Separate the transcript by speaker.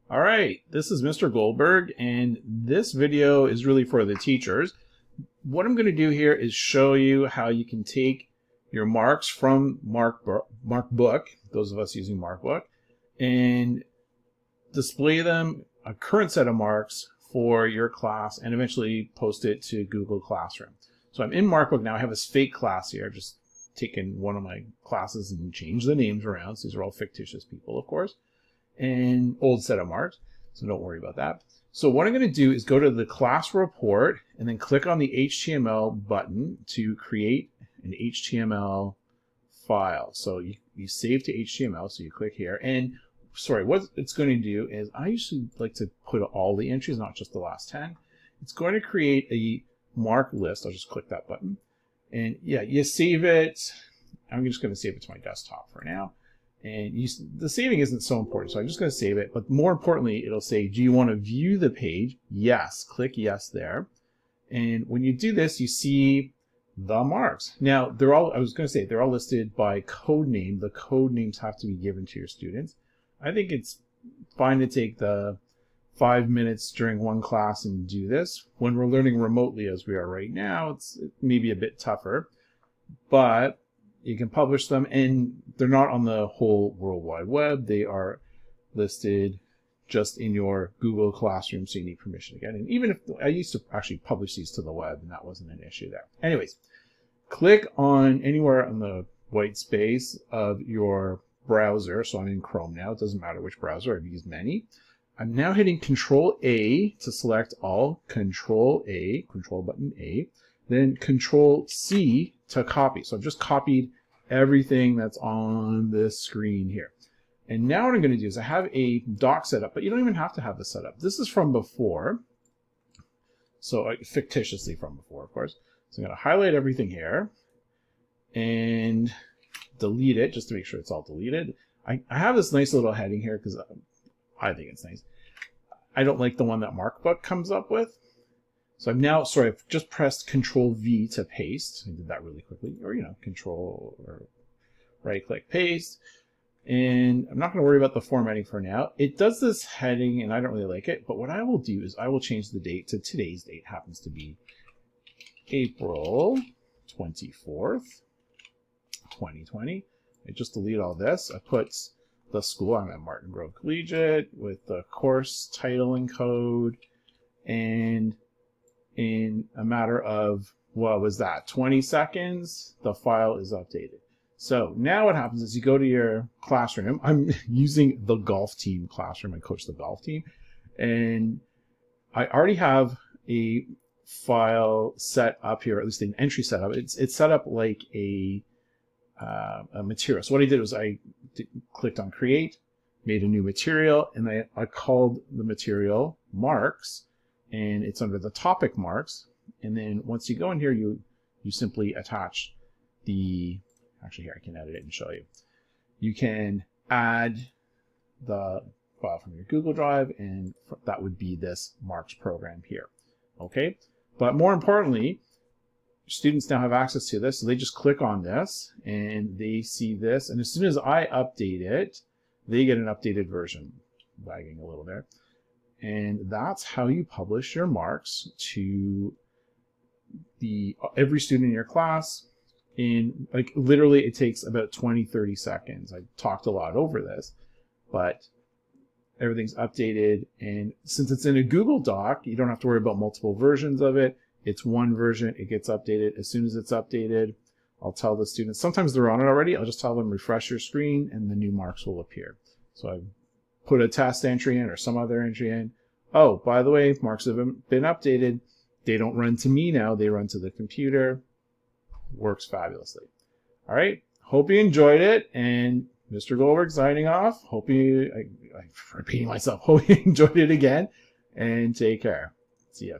Speaker 1: All right, this is Mr. Goldberg, and this video is really for the teachers. What I'm going to do here is show you how you can take your marks from Markbook, those of us using Markbook, and display them, a current set of marks for your class, and eventually post it to Google Classroom. So I'm in Markbook now. I have this fake class here. I've just taken one of my classes and changed the names around. So these are all fictitious people, of course, and old set of marks. So don't worry about that. So what I'm going to do is go to the class report and then click on the HTML button to create an HTML file. So you save to HTML. So you click here, and sorry, what it's going to do is I usually like to put all the entries, not just the last 10. It's going to create a mark list. I'll just click that button. And yeah, you save it. I'm just going to save it to my desktop for now. And the saving isn't so important, so I'm just going to save it. But more importantly, it'll say, do you want to view the page? Yes. Click yes there. And when you do this, you see the marks. Now, they're all listed by code name. The code names have to be given to your students. I think it's fine to take the 5 minutes during one class and do this. When we're learning remotely as we are right now, it's maybe a bit tougher, but you can publish them, and they're not on the whole World Wide Web. They are listed just in your Google Classroom, so you need permission again. And even if I used to actually publish these to the web, and that wasn't an issue there. Anyways, click on anywhere on the white space of your browser. So I'm in Chrome now. It doesn't matter which browser. I've used many. I'm now hitting Control A to select all. Control button A, then Control C to copy. So I've just copied everything that's on this screen here. And now what I'm going to do is I have a doc set up, but you don't even have to have this set up. This is from before. So fictitiously from before, of course. So I'm going to highlight everything here and delete it just to make sure it's all deleted. I have this nice little heading here because I think it's nice. I don't like the one that Markbook comes up with. So I've just pressed Control V to paste. I did that really quickly, or Control or right click paste. And I'm not going to worry about the formatting for now. It does this heading, and I don't really like it. But what I will do is I will change the date to today's date. Happens to be April 24th, 2020. I just delete all this. I put the school. I'm at Martin Grove Collegiate with the course title and code, and in a matter of, what was that, 20 seconds, the file is updated. So now what happens is you go to your classroom. I'm using the golf team classroom. I coach the golf team, and I already have a file set up here, at least an entry set up. It's set up like a material. So what I did was I clicked on create, made a new material, and I called the material marks, and it's under the topic marks. And then once you go in here, you simply attach actually here I can edit it and show you. You can add the file from your Google Drive, and that would be this marks program here. Okay, but more importantly, students now have access to this, so they just click on this and they see this, and as soon as I update it, they get an updated version. Lagging a little there. And that's how you publish your marks to every student in your class. In like literally it takes about 20-30 seconds. I talked a lot over this, but everything's updated, and since it's in a Google Doc, you don't have to worry about multiple versions of it. It's one version, it gets updated. As soon as it's updated, I'll tell the students, sometimes they're on it already, I'll just tell them refresh your screen and the new marks will appear. So I put a test entry in or some other entry in. Oh, by the way, marks have been updated. They don't run to me now, they run to the computer. Works fabulously. All right, hope you enjoyed it, and Mr. Goldberg signing off. Hope I'm repeating myself. Hope you enjoyed it again, and take care. See ya.